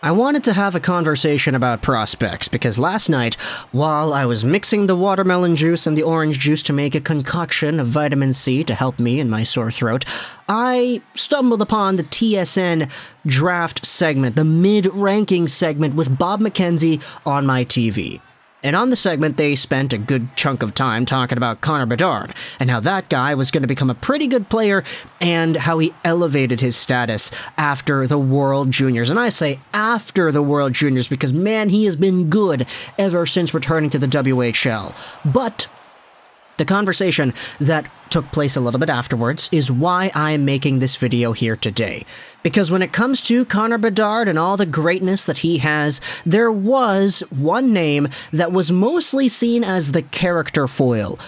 I wanted to have a conversation about prospects because last night, while I was mixing the watermelon juice and the orange juice to make a concoction of vitamin C to help me in my sore throat, I stumbled upon the TSN draft segment, the mid-ranking segment with Bob McKenzie on my TV. And on the segment, they spent a good chunk of time talking about Connor Bedard and how that guy was going to become a pretty good player and how he elevated his status after the World Juniors. And I say after the World Juniors because, man, he has been good ever since returning to the WHL. But the conversation that took place a little bit afterwards is why I'm making this video here today. Because when it comes to Connor Bedard and all the greatness that he has, there was one name that was mostly seen as the character foil.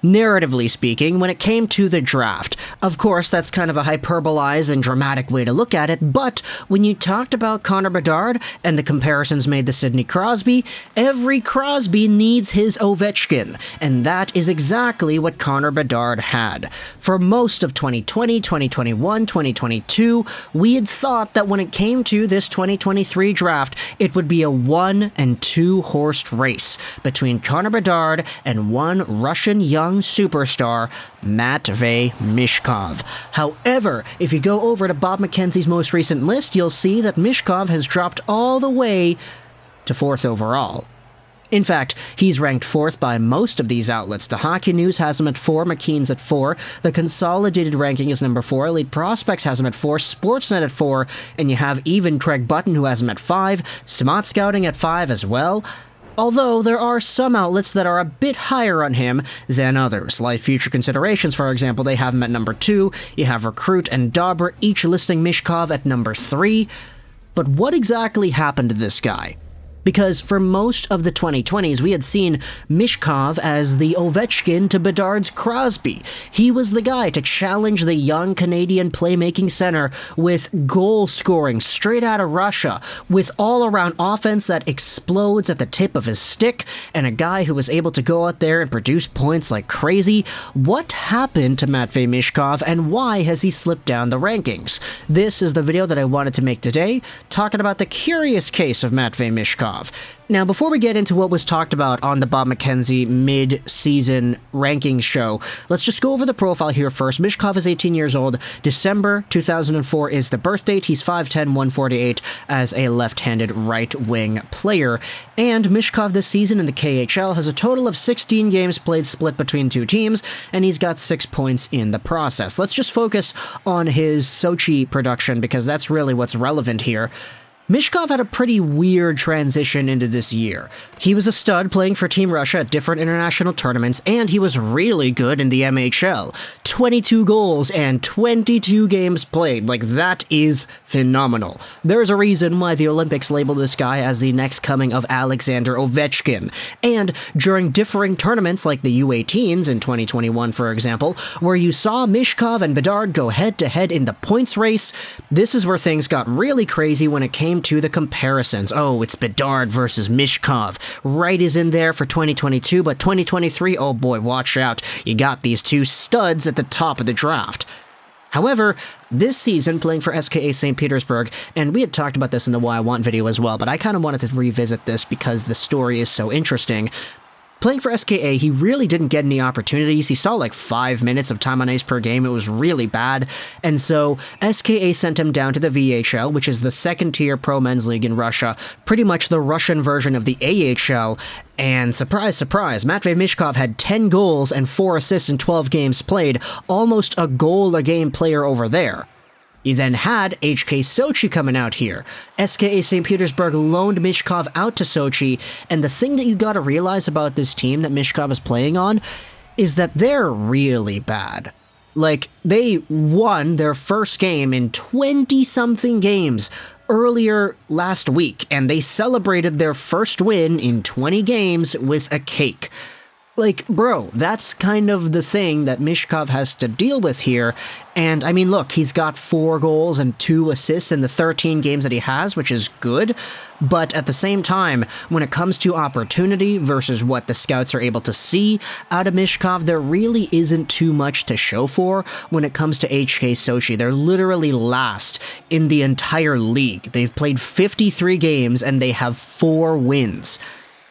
Narratively speaking, when it came to the draft. Of course, that's kind of a hyperbolized and dramatic way to look at it, but when you talked about Connor Bedard and the comparisons made to Sidney Crosby, every Crosby needs his Ovechkin, and that is exactly what Connor Bedard had. For most of 2020, 2021, 2022, we had thought that when it came to this 2023 draft, it would be a 1- and 2-horse race between Connor Bedard and one Russian young superstar, Matvei Michkov. However, if you go over to Bob McKenzie's most recent list, you'll see that Michkov has dropped all the way to 4th overall. In fact, he's ranked 4th by most of these outlets. The Hockey News has him at 4, McKeen's at 4, the Consolidated Ranking is number 4, Elite Prospects has him at 4, Sportsnet at 4, and you have even Craig Button who has him at 5, Smart Scouting at 5 as well. Although there are some outlets that are a bit higher on him than others. Like Future Considerations, for example, they have him at number 2. You have Recruit and Dauber, each listing Michkov at number 3. But what exactly happened to this guy? Because for most of the 2020s, we had seen Michkov as the Ovechkin to Bedard's Crosby. He was the guy to challenge the young Canadian playmaking center with goal scoring straight out of Russia, with all-around offense that explodes at the tip of his stick, and a guy who was able to go out there and produce points like crazy. What happened to Matvei Michkov, and why has he slipped down the rankings? This is the video that I wanted to make today, talking about the curious case of Matvei Michkov. Now, before we get into what was talked about on the Bob McKenzie mid-season rankings show, let's just go over the profile here first. Michkov is 18 years old. December 2004 is the birth date. He's 5'10", 148 as a left-handed right-wing player. And Michkov this season in the KHL has a total of 16 games played split between 2 teams, and he's got 6 points in the process. Let's just focus on his Sochi production because that's really what's relevant here. Michkov had a pretty weird transition into this year. He was a stud playing for Team Russia at different international tournaments, and he was really good in the MHL. 22 goals and 22 games played. Like, that is phenomenal. There's a reason why the Olympics labeled this guy as the next coming of Alexander Ovechkin. And during differing tournaments like the U18s in 2021, for example, where you saw Michkov and Bedard go head-to-head in the points race, this is where things got really crazy when it came to the comparisons. Oh, it's Bedard versus Michkov. Right is in there for 2022, but 2023, oh boy, watch out. You got these two studs at the top of the draft. However, this season, playing for SKA St. Petersburg, and we had talked about this in the Why I Want video as well, but I kind of wanted to revisit this because the story is so interesting. Playing for SKA, he really didn't get any opportunities. He saw like 5 minutes of time on ice per game. It was really bad. And so SKA sent him down to the VHL, which is the second-tier pro men's league in Russia, pretty much the Russian version of the AHL. And surprise, surprise, Matvei Michkov had 10 goals and 4 assists in 12 games played, almost a goal-a-game player over there. You then had HK Sochi coming out here. SKA St. Petersburg loaned Michkov out to Sochi, and the thing that you gotta realize about this team that Michkov is playing on is that they're really bad. Like, they won their first game in 20-something games earlier last week, and they celebrated their first win in 20 games with a cake. Like, bro, that's kind of the thing that Michkov has to deal with here. And, I mean, look, he's got 4 goals and 2 assists in the 13 games that he has, which is good. But at the same time, when it comes to opportunity versus what the scouts are able to see out of Michkov, there really isn't too much to show for when it comes to HK Sochi. They're literally last in the entire league. They've played 53 games and they have 4 wins.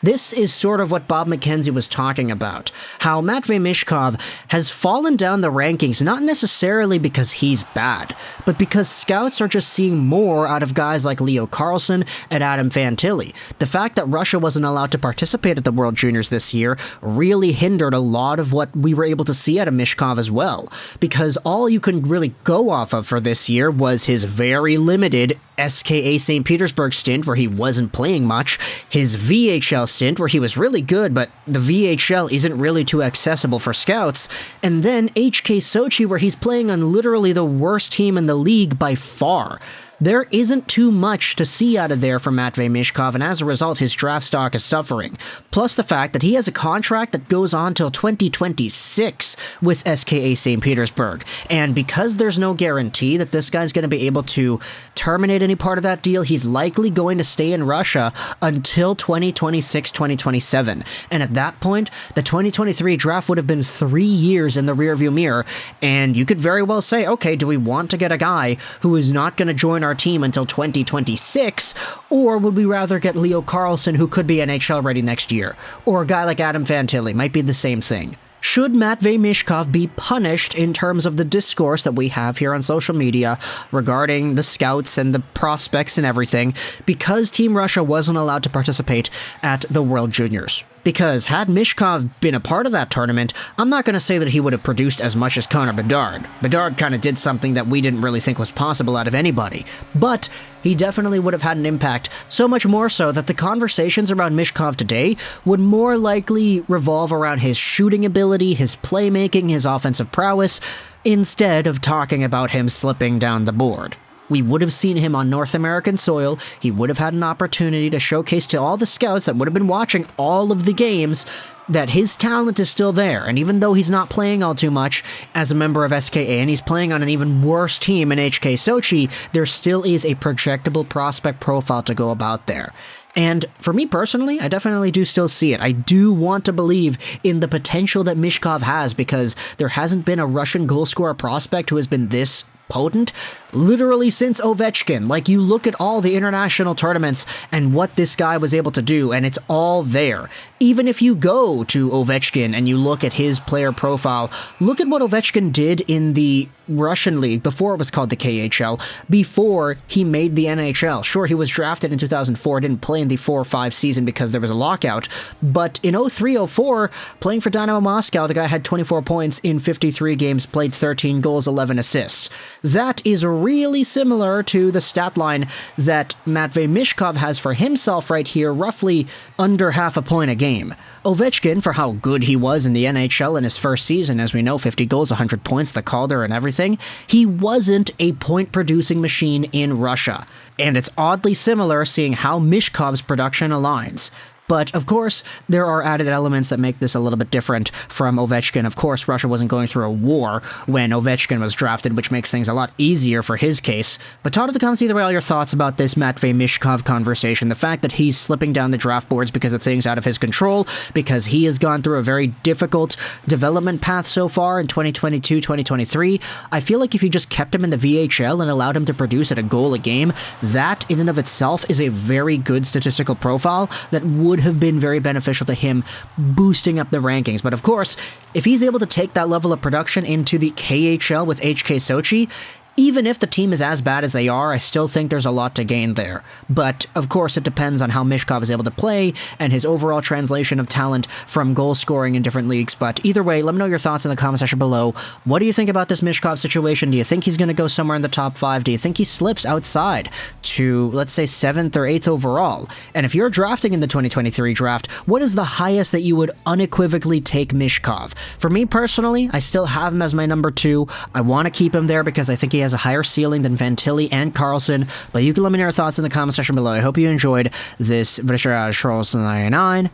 This is sort of what Bob McKenzie was talking about, how Matvei Michkov has fallen down the rankings not necessarily because he's bad, but because scouts are just seeing more out of guys like Leo Carlsson and Adam Fantilli. The fact that Russia wasn't allowed to participate at the World Juniors this year really hindered a lot of what we were able to see out of Michkov as well, because all you can really go off of for this year was his very limited SKA St. Petersburg stint where he wasn't playing much, his VHL stint where he was really good, but the VHL isn't really too accessible for scouts, and then HK Sochi where he's playing on literally the worst team in the league by far. There isn't too much to see out of there for Matvei Michkov, and as a result, his draft stock is suffering. Plus the fact that he has a contract that goes on till 2026 with SKA St. Petersburg. And because there's no guarantee that this guy's going to be able to terminate any part of that deal, he's likely going to stay in Russia until 2026-2027. And at that point, the 2023 draft would have been 3 years in the rearview mirror, and you could very well say, okay, do we want to get a guy who is not going to join our team until 2026, or would we rather get Leo Carlsson, who could be NHL ready next year, or a guy like Adam Fantilli? Might be the same thing. Should Matvei Michkov be punished in terms of the discourse that we have here on social media regarding the scouts and the prospects and everything because Team Russia wasn't allowed to participate at the World Juniors? Because had Michkov been a part of that tournament, I'm not going to say that he would have produced as much as Connor Bedard. Bedard kind of did something that we didn't really think was possible out of anybody. But he definitely would have had an impact, so much more so that the conversations around Michkov today would more likely revolve around his shooting ability, his playmaking, his offensive prowess, instead of talking about him slipping down the board. We would have seen him on North American soil. He would have had an opportunity to showcase to all the scouts that would have been watching all of the games that his talent is still there. And even though he's not playing all too much as a member of SKA and he's playing on an even worse team in HK Sochi, there still is a projectable prospect profile to go about there. And for me personally, I definitely do still see it. I do want to believe in the potential that Michkov has because there hasn't been a Russian goal scorer prospect who has been this potent literally since Ovechkin. Like, you look at all the international tournaments and what this guy was able to do, and it's all there. Even if you go to Ovechkin and you look at his player profile, look at what Ovechkin did in the Russian league before it was called the KHL, before he made the NHL. Sure, he was drafted in 2004, didn't play in the 4-5 season because there was a lockout, but in 03-04, playing for Dynamo Moscow, the guy had 24 points in 53 games, played 13 goals, 11 assists. That is really similar to the stat line that Matvei Michkov has for himself right here, roughly under half a point a game. Ovechkin, for how good he was in the NHL in his first season, as we know, 50 goals, 100 points, the Calder and everything, he wasn't a point-producing machine in Russia. And it's oddly similar seeing how Michkov's production aligns. But, of course, there are added elements that make this a little bit different from Ovechkin. Of course, Russia wasn't going through a war when Ovechkin was drafted, which makes things a lot easier for his case. But talk to the comments either way all your thoughts about this Matvei Michkov conversation. The fact that he's slipping down the draft boards because of things out of his control, because he has gone through a very difficult development path so far in 2022-2023. I feel like if you just kept him in the VHL and allowed him to produce at a goal a game, that in and of itself is a very good statistical profile that would have been very beneficial to him boosting up the rankings. But of course, if he's able to take that level of production into the KHL with HK Sochi, even if the team is as bad as they are, I still think there's a lot to gain there. But, of course, it depends on how Michkov is able to play and his overall translation of talent from goal scoring in different leagues. But either way, let me know your thoughts in the comment section below. What do you think about this Michkov situation? Do you think he's going to go somewhere in the top 5? Do you think he slips outside to, let's say, 7th or 8th overall? And if you're drafting in the 2023 draft, what is the highest that you would unequivocally take Michkov? For me personally, I still have him as my number 2. I want to keep him there because I think he has a higher ceiling than Fantilli and Carlsson, but you can let me know your thoughts in the comment section below. I hope you enjoyed this British 99,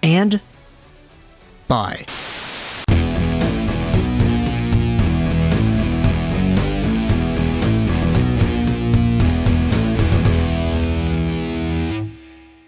and Bye.